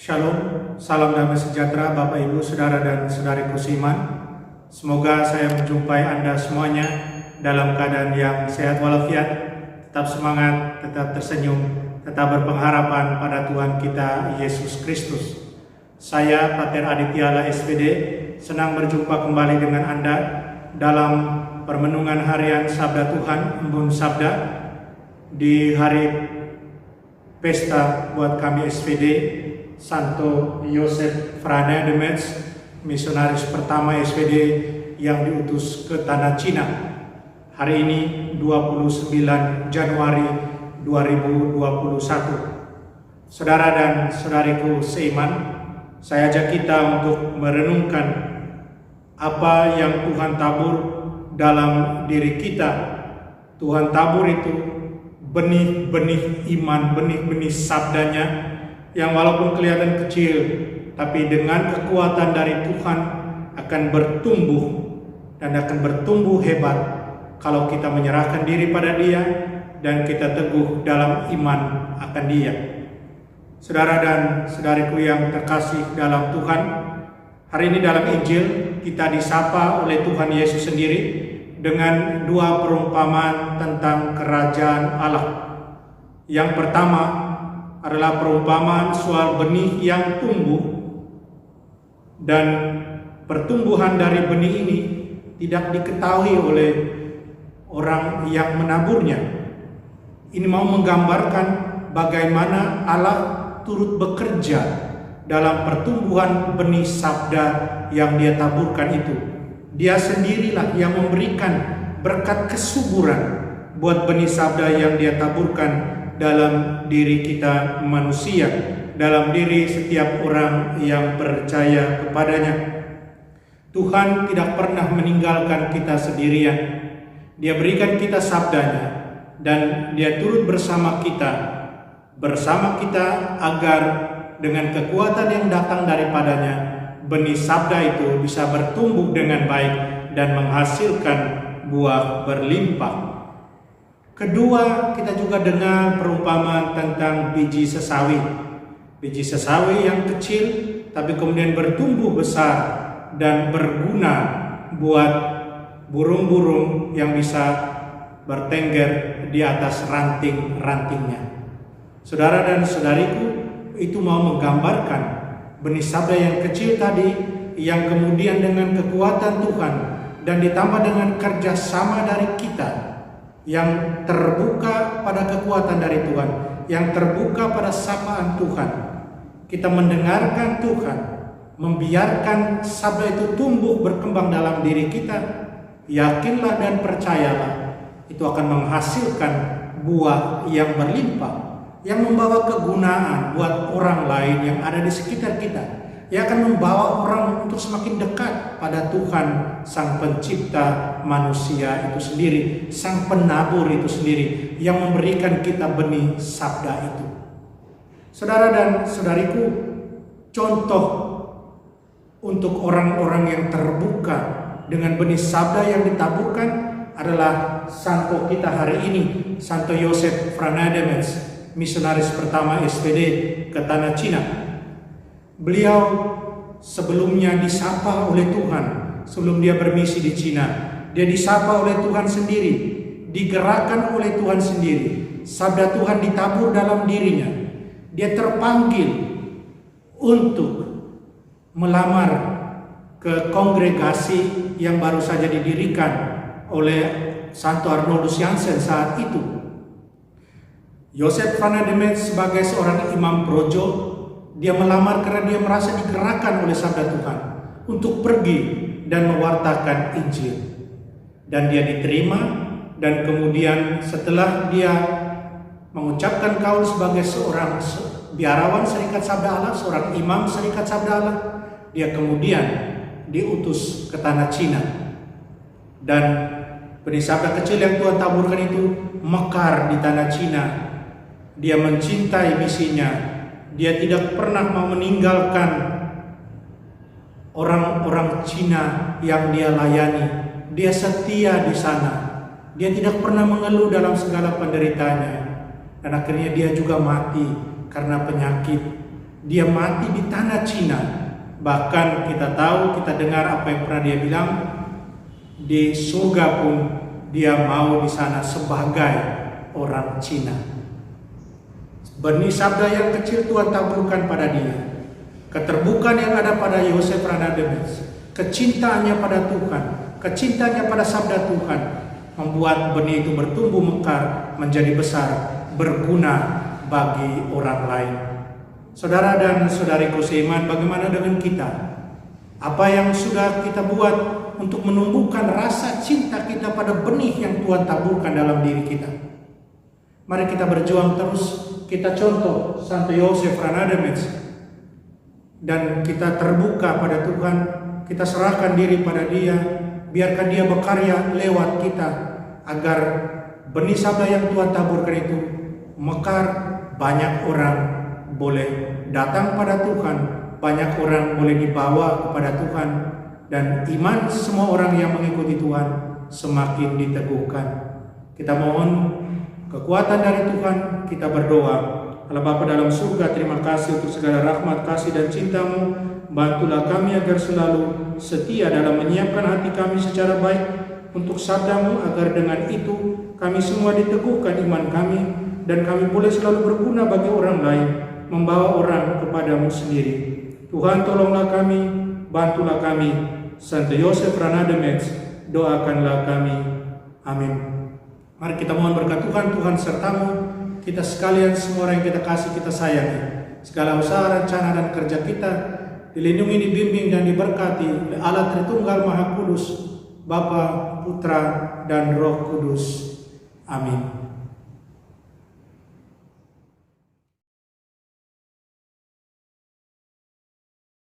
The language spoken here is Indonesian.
Shalom, salam damai sejahtera Bapak Ibu, Saudara dan Saudariku seiman. Semoga saya menjumpai Anda semuanya dalam keadaan yang sehat walafiat, tetap semangat, tetap tersenyum, tetap berpengharapan pada Tuhan kita Yesus Kristus. Saya Pater Aditya SPD, senang berjumpa kembali dengan Anda dalam permenungan harian Sabda Tuhan, Embun Sabda, di hari pesta buat kami SPD, Santo Yosef Frane de Metz, misionaris pertama SPD yang diutus ke tanah Cina. Hari ini 29 Januari 2021. Saudara dan saudariku seiman, saya ajak kita untuk merenungkan apa yang Tuhan tabur dalam diri kita. Tuhan tabur itu benih-benih iman, benih-benih sabdanya, yang walaupun kelihatan kecil, tapi dengan kekuatan dari Tuhan akan bertumbuh dan akan bertumbuh hebat kalau kita menyerahkan diri pada Dia dan kita teguh dalam iman akan Dia. Saudara dan saudariku yang terkasih dalam Tuhan, hari ini dalam Injil kita disapa oleh Tuhan Yesus sendiri dengan dua perumpamaan tentang kerajaan Allah. Yang pertama adalah perumpamaan soal benih yang tumbuh, dan pertumbuhan dari benih ini tidak diketahui oleh orang yang menaburnya. Ini mau menggambarkan bagaimana Allah turut bekerja dalam pertumbuhan benih sabda yang Dia taburkan itu. Dia sendirilah yang memberikan berkat kesuburan buat benih sabda yang Dia taburkan dalam diri kita manusia, dalam diri setiap orang yang percaya kepadanya. Tuhan tidak pernah meninggalkan kita sendirian. Dia berikan kita sabdanya dan Dia turut bersama kita agar dengan kekuatan yang datang daripadanya, benih sabda itu bisa bertumbuh dengan baik dan menghasilkan buah berlimpah. Kedua, kita juga dengar perumpamaan tentang biji sesawi. Biji sesawi yang kecil tapi kemudian bertumbuh besar dan berguna buat burung-burung yang bisa bertengger di atas ranting-rantingnya. Saudara dan saudariku, itu mau menggambarkan benih sabda yang kecil tadi yang kemudian dengan kekuatan Tuhan dan ditambah dengan kerjasama dari kita yang terbuka pada kekuatan dari Tuhan, yang terbuka pada sapaan Tuhan, kita mendengarkan Tuhan, membiarkan sabda itu tumbuh berkembang dalam diri kita, yakinlah dan percayalah, itu akan menghasilkan buah yang berlimpah, yang membawa kegunaan buat orang lain yang ada di sekitar kita, yang akan membawa orang untuk semakin dekat pada Tuhan, Sang Pencipta manusia itu sendiri, Sang Penabur itu sendiri, yang memberikan kita benih sabda itu. Saudara dan saudariku, contoh untuk orang-orang yang terbuka dengan benih sabda yang ditaburkan adalah santo kita hari ini, Santo Yosef Frane de Metz, misionaris pertama SPD ke tanah Cina. Beliau sebelumnya disapa oleh Tuhan sebelum dia bermisi di Cina. Dia disapa oleh Tuhan sendiri, digerakkan oleh Tuhan sendiri. Sabda Tuhan ditabur dalam dirinya. Dia terpanggil untuk melamar ke kongregasi yang baru saja didirikan oleh Santo Arnoldus Jansen saat itu. Yosef Frane de Metz sebagai seorang imam projo, dia melamar karena dia merasa digerakkan oleh sabda Tuhan untuk pergi dan mewartakan Injil. Dan dia diterima, dan kemudian setelah dia mengucapkan kaul sebagai seorang biarawan Serikat Sabda Allah, seorang imam Serikat Sabda Allah, dia kemudian diutus ke tanah Cina. Dan benih sabda kecil yang Tuhan taburkan itu mekar di tanah Cina. Dia mencintai misinya. Dia tidak pernah mau meninggalkan orang-orang Cina yang dia layani. Dia setia di sana. Dia tidak pernah mengeluh dalam segala penderitaannya. Dan akhirnya dia juga mati karena penyakit. Dia mati di tanah Cina. Bahkan kita tahu, kita dengar apa yang pernah dia bilang, di surga pun dia mau di sana sebagai orang Cina. Benih sabda yang kecil Tuhan taburkan pada dia. Keterbukaan yang ada pada Yosef Ranademes, kecintaannya pada Tuhan, kecintaannya pada sabda Tuhan, membuat benih itu bertumbuh mekar, menjadi besar, berguna bagi orang lain. Saudara dan saudariku seiman, bagaimana dengan kita? Apa yang sudah kita buat untuk menumbuhkan rasa cinta kita pada benih yang Tuhan taburkan dalam diri kita? Mari kita berjuang terus. Kita contoh Santo Yosef Ranademes, dan kita terbuka pada Tuhan. Kita serahkan diri pada Dia. Biarkan Dia berkarya lewat kita, agar benih sabda yang Tuhan taburkan itu mekar. Banyak orang boleh datang pada Tuhan, banyak orang boleh dibawa kepada Tuhan, dan iman semua orang yang mengikuti Tuhan semakin diteguhkan. Kita mohon kekuatan dari Tuhan. Kita berdoa. Allah Bapa dalam surga, terima kasih untuk segala rahmat, kasih dan cinta-Mu. Bantulah kami agar selalu setia dalam menyiapkan hati kami secara baik untuk sabda-Mu, agar dengan itu kami semua diteguhkan iman kami, dan kami boleh selalu berguna bagi orang lain, membawa orang kepada-Mu sendiri. Tuhan, tolonglah kami, bantulah kami. Santo Yosef Ranademes, doakanlah kami. Amin. Mari kita mohon berkat Tuhan. Tuhan serta-Mu, kita sekalian, semua orang yang kita kasih, kita sayangi. Segala usaha, rencana, dan kerja kita dilindungi, dibimbing, dan diberkati oleh Allah Tritunggal Maha Kudus, Bapa, Putra, dan Roh Kudus. Amin.